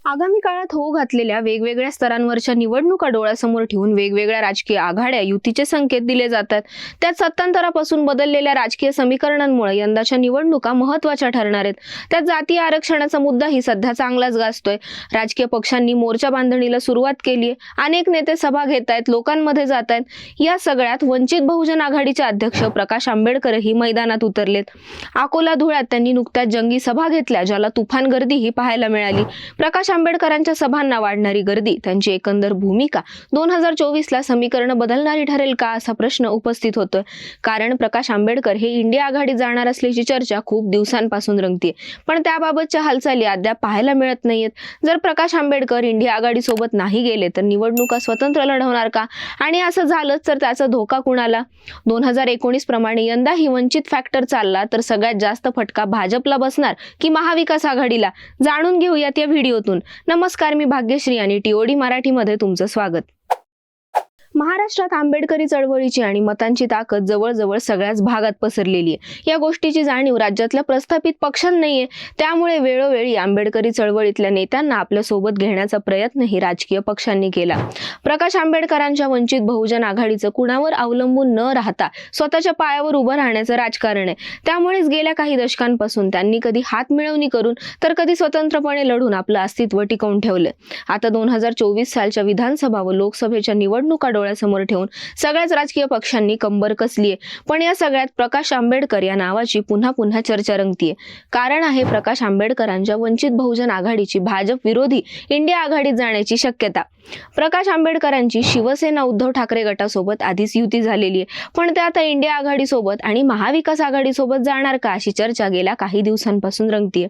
आगामी काळात होऊ घातलेल्या वेगवेगळ्या स्तरांवरच्या निवडणुका डोळ्यासमोर ठेवून वेगवेगळ्या राजकीय आघाड्या युतीचे संकेत दिले जातात। त्यात सत्तांतरापासून बदललेल्या राजकीय समीकरणांमुळे यंदाच्या निवडणुका महत्त्वाच्या ठरणार आहेत। त्यात जातीय आरक्षणाचा मुद्दाही सध्या चांगलाच गाजतोय। राजकीय पक्षांनी मोर्चा बांधणीला सुरुवात केली आहे। अनेक नेते सभा घेत आहेत, लोकांमध्ये जात आहेत। या सगळ्यात वंचित बहुजन आघाडीचे अध्यक्ष प्रकाश आंबेडकरही मैदानात उतरलेत। अकोला धुळ्यात त्यांनी नुकत्याच जंगी सभा घेतल्या, ज्याला तुफान गर्दीही पाहायला मिळाली। प्रकाश आंबेडकरांच्या सभांना वाढणारी गर्दी, त्यांची एकंदर भूमिका 2024ला समीकरण बदलणारी ठरेल का असा प्रश्न उपस्थित होतोय। कारण प्रकाश आंबेडकर हे इंडिया आघाडीत जाणार असल्याची चर्चा खूप दिवसांपासून रंगतेय, पण त्याबाबतच्या हालचाली अद्याप पाहायला मिळत नाहीयेत। जर प्रकाश आंबेडकर इंडिया आघाडी सोबत नाही गेले तर निवडणुका स्वतंत्र लढवणार का, आणि असं झालंच तर त्याचा धोका कुणाला? 2019 प्रमाणे यंदाही वंचित फॅक्टर चालला तर सगळ्यात जास्त फटका भाजपला बसणार की महाविकास आघाडीला? जाणून घेऊयात या व्हिडिओतून। नमस्कार, मी भाग्यश्री आणि टीओडी मराठीमध्ये तुमचं स्वागत। महाराष्ट्रात आंबेडकरी चळवळीची आणि मतांची ताकद जवळजवळ सगळ्याच भागात पसरलेली आहे। या गोष्टीची जाणीव राज्यातल्या प्रस्थापित पक्षांनाही आहे। त्यामुळे वेळोवेळी आंबेडकरी चळवळीतल्या नेत्यांना आपल्या सोबत घेण्याचा प्रयत्नही राजकीय पक्षांनी केला। प्रकाश आंबेडकरांच्या वंचित बहुजन आघाडीचं कुणावर अवलंबून न राहता स्वतःच्या पायावर उभं राहण्याचं राजकारण आहे। त्यामुळेच गेल्या काही दशकांपासून त्यांनी कधी हात मिळवणी करून तर कधी स्वतंत्रपणे लढून आपलं अस्तित्व टिकवून ठेवलंय। आता 2024 सालच्या विधानसभा व लोकसभेच्या निवडणुका डोळ्यासमोर ठेवून सगळ्याच राजकीय पक्षांनी कंबर कसली आहे। पण या सगळ्यात प्रकाश आंबेडकर या नावाची पुन्हा पुन्हा चर्चा रंगतीये। कारण आहे प्रकाश आंबेडकरांच्या वंचित बहुजन आघाडीची भाजप विरोधी इंडिया आघाडीत जाण्याची शक्यता। प्रकाश आंबेडकरांची शिवसेना उद्धव ठाकरे गटासोबत आधीच युती झालेली आहे, पण ते आता इंडिया आघाडी सोबत आणि महाविकास आघाडी सोबत जाणार का अशी चर्चा गेल्या काही दिवसांपासून रंगतीये।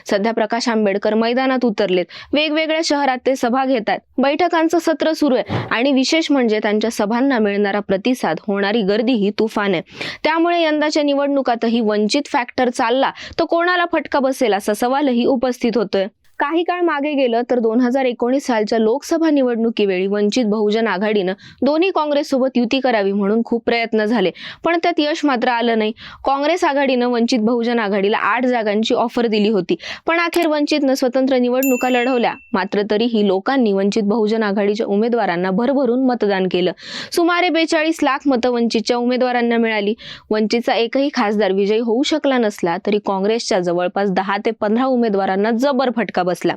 सध्या प्रकाश आंबेडकर मैदानात उतरलेत। वेगवेगळ्या शहरात ते सभा घेतात, बैठकांचं सत्र सुरू आहे आणि विशेष म्हणजे त्यांच्या सभांना मिळणारा प्रतिसाद, होणारी गर्दी ही तुफान आहे। त्यामुळे यंदाच्या निवडणुकातही वंचित फॅक्टर चालला तर कोणाला फटका बसेल असा सवालही उपस्थित होतोय। काही काळ मागे गेलं तर 2019 सालच्या लोकसभा निवडणुकीवेळी वंचित बहुजन आघाडीनं दोन्ही काँग्रेससोबत युती करावी म्हणून खूप प्रयत्न झाले, पण त्यात यश मात्र आलं नाही। काँग्रेस आघाडीनं वंचित बहुजन आघाडीला 8 जागांची ऑफर दिली होती, पण अखेर वंचितनं स्वतंत्र निवडणुका लढवल्या। मात्र तरीही लोकांनी वंचित बहुजन आघाडीच्या उमेदवारांना भरभरून मतदान केलं। सुमारे 42 लाख मतं वंचितच्या उमेदवारांना मिळाली। वंचितचा एकही खासदार विजयी होऊ शकला नसला तरी काँग्रेसच्या जवळपास 10 ते 15 उमेदवारांना जबर फटका बसला।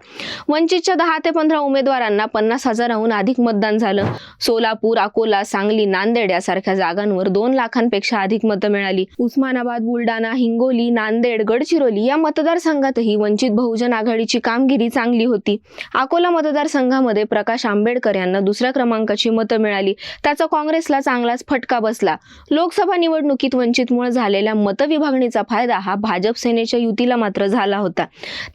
वंचितच्या 10 ते 15 उमेदवारांना 50,000हून अधिक मतदान झालं। सोलापूर, अकोला, सांगली, नांदेड यासारख्या जागांवर 2 लाखांपेक्षा अधिक मतं मिळाली। उस्मानाबाद, बुलढाणा, हिंगोली, नांदेड, गडचिरोली या मतदारसंघातही वंचित बहुजन आघाडीची कामगिरी चांगली होती। अकोला मतदारसंघामध्ये प्रकाश आंबेडकर यांना दुसऱ्या क्रमांकाची मतं मिळाली। त्याचा काँग्रेसला चांगलाच फटका बसला। लोकसभा निवडणुकीत वंचितमुळे झालेल्या मतविभागणीचा फायदा हा भाजप सेनेच्या युतीला मात्र झाला होता।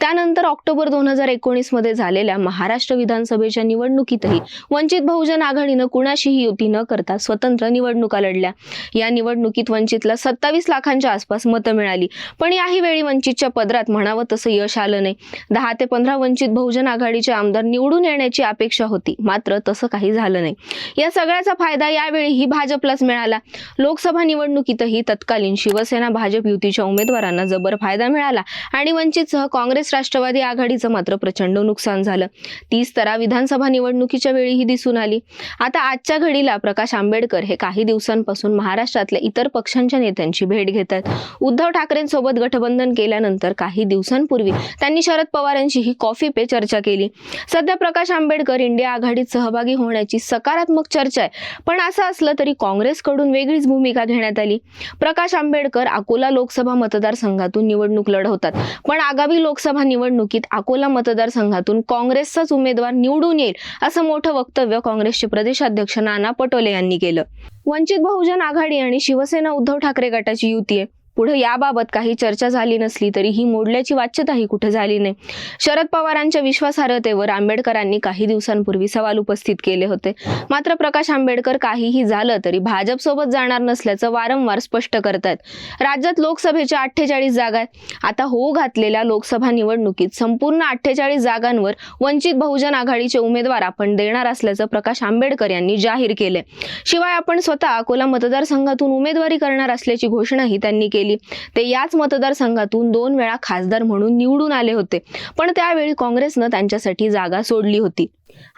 त्यानंतर ऑक्टोबर 2019 मध्ये झालेल्या महाराष्ट्र विधानसभेच्या निवडणुकीतही वंचित बहुजन आघाडीनं कुणाशीही युती न करता स्वतंत्र निवडणुका लढल्या। या निवडणुकीत वंचितला 27 लाखांच्या आसपास मतं मिळाली, पण याही वेळी वंचितच्या पदरात म्हणावं तसं यश आलं नाही। 10 ते 15 वंचित बहुजन आघाडीचे आमदार निवडून येण्याची अपेक्षा होती, मात्र तसं काही झालं नाही। या सगळ्याचा फायदा यावेळीही भाजपलाच मिळाला। लोकसभा निवडणुकीतही तत्कालीन शिवसेना भाजप युतीच्या उमेदवारांना जबर फायदा मिळाला आणि वंचितसह काँग्रेस राष्ट्रवादी आघाडीचं मात्र प्रचंड नुकसान झालं। 30 तरा विधानसभा निवडणुकीच्या वेळीही दिसून आली। आता आजच्या घडीला प्रकाश आंबेडकर हे काही दिवसांपासून महाराष्ट्रातल्या इतर पक्षांच्या नेत्यांची भेट घेतात। उद्धव ठाकरेंसोबत गठबंधन केल्यानंतर काही दिवसांपूर्वी त्यांनी शरद पवारांशीही कॉफी पे चर्चा केली। सध्या प्रकाश आंबेडकर इंडिया आघाडीत सहभागी होण्याची सकारात्मक चर्चा आहे, पण असं असलं तरी काँग्रेसकडून वेगळीच भूमिका घेण्यात आली। प्रकाश आंबेडकर अकोला लोकसभा मतदारसंघातून निवडणूक लढवतात, पण आगामी लोकसभा निवडणुकीत अकोला मतदारसंघातून काँग्रेसचाच उमेदवार निवडून येईल असं मोठं वक्तव्य काँग्रेसचे प्रदेशाध्यक्ष नाना पटोले यांनी केलं। वंचित बहुजन आघाडी आणि शिवसेना उद्धव ठाकरे गटाची युती आहे। पुढे याबाबत काही चर्चा झाली नसली तरी ही मोडल्याची वाच्यताही कुठे झाली नाही। शरद पवारांच्या विश्वासार्हतेवर आंबेडकरांनी काही दिवसांपूर्वी सवाल उपस्थित केले होते, मात्र प्रकाश आंबेडकर काहीही झालं तरी भाजप सोबत जाणार नसल्याचं वारंवार स्पष्ट करतात। राज्यात लोकसभेच्या 48 जागा आहेत। आता होऊ घातलेल्या लोकसभा निवडणुकीत संपूर्ण 48 जागांवर वंचित बहुजन आघाडीचे उमेदवार आपण देणार असल्याचं प्रकाश आंबेडकर यांनी जाहीर केले। शिवाय आपण स्वतः अकोला मतदारसंघातून उमेदवारी करणार असल्याची घोषणाही त्यांनी केली। केली. ते याच मतदारसंघातून 2 वेळा खासदार म्हणून निवडून आले होते, पण त्यावेळी काँग्रेसनं त्यांच्यासाठी जागा सोडली होती.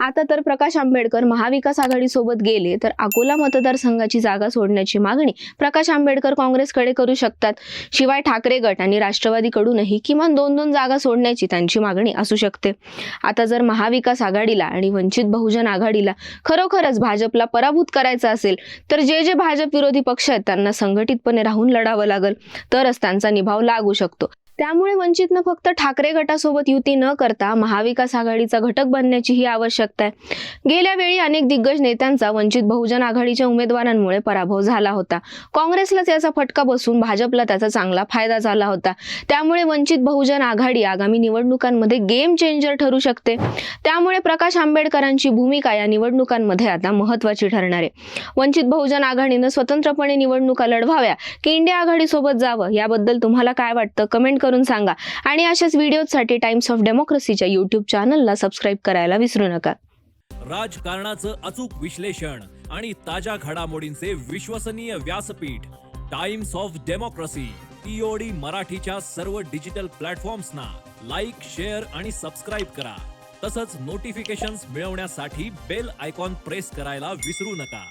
आता तर प्रकाश आंबेडकर महाविकास आघाडीसोबत गेले तर अकोला मतदारसंघाची जागा सोडण्याची मागणी प्रकाश आंबेडकर काँग्रेसकडे करू शकतात. शिवाय ठाकरे गट आणि राष्ट्रवादीकडूनही किमान 2-2 जागा सोडण्याची त्यांची मागणी असू शकते. आता जर महाविकास आघाडीला आणि वंचित बहुजन आघाडीला खरोखरच भाजपला पराभूत करायचं असेल तर जे भाजप विरोधी पक्ष आहेत त्यांना संघटितपणे राहून लढावं लागेल, तरच त्यांचा निभाव लागू शकतो. त्यामुळे वंचितनं फक्त ठाकरे गटासोबत युती न करता महाविकास आघाडीचा घटक बनण्याचीही आवश्यकता आहे. गेल्या वेळी अनेक दिग्गज नेत्यांचा वंचित बहुजन आघाडीच्या उमेदवारांमुळे पराभव झाला होता. काँग्रेसलाच याचा फटका बसून भाजपला त्याचा चांगला फायदा झाला होता. त्यामुळे वंचित बहुजन आघाडी आगामी निवडणुकांमध्ये गेम चेंजर ठरू शकते. त्यामुळे प्रकाश आंबेडकरांची भूमिका या निवडणुकांमध्ये आता महत्त्वाची ठरणार आहे. वंचित बहुजन आघाडीनं स्वतंत्रपणे निवडणुका लढवाव्या की इंडिया आघाडीसोबत जावं, याबद्दल तुम्हाला काय वाटतं कमेंट करून सांगा. आणि अशाच व्हिडिओसाठी टाइम्स ऑफ डेमोक्रेसीच्या यूट्यूब चॅनलला सबस्क्राईब करायला विसरू नका. राजकारणाचं अचूक विश्लेषण आणि ताज्या घडामोडींचे विश्वसनीय व्यासपीठ टाइम्स ऑफ डेमोक्रेसी TOD मराठीच्या सर्व डिजिटल प्लॅटफॉर्म्सना लाईक, शेअर आणि सबस्क्राईब करा. तसंच नोटिफिकेशन्स मिळवण्यासाठी बेल आयकॉन प्रेस करायला विसरू नका.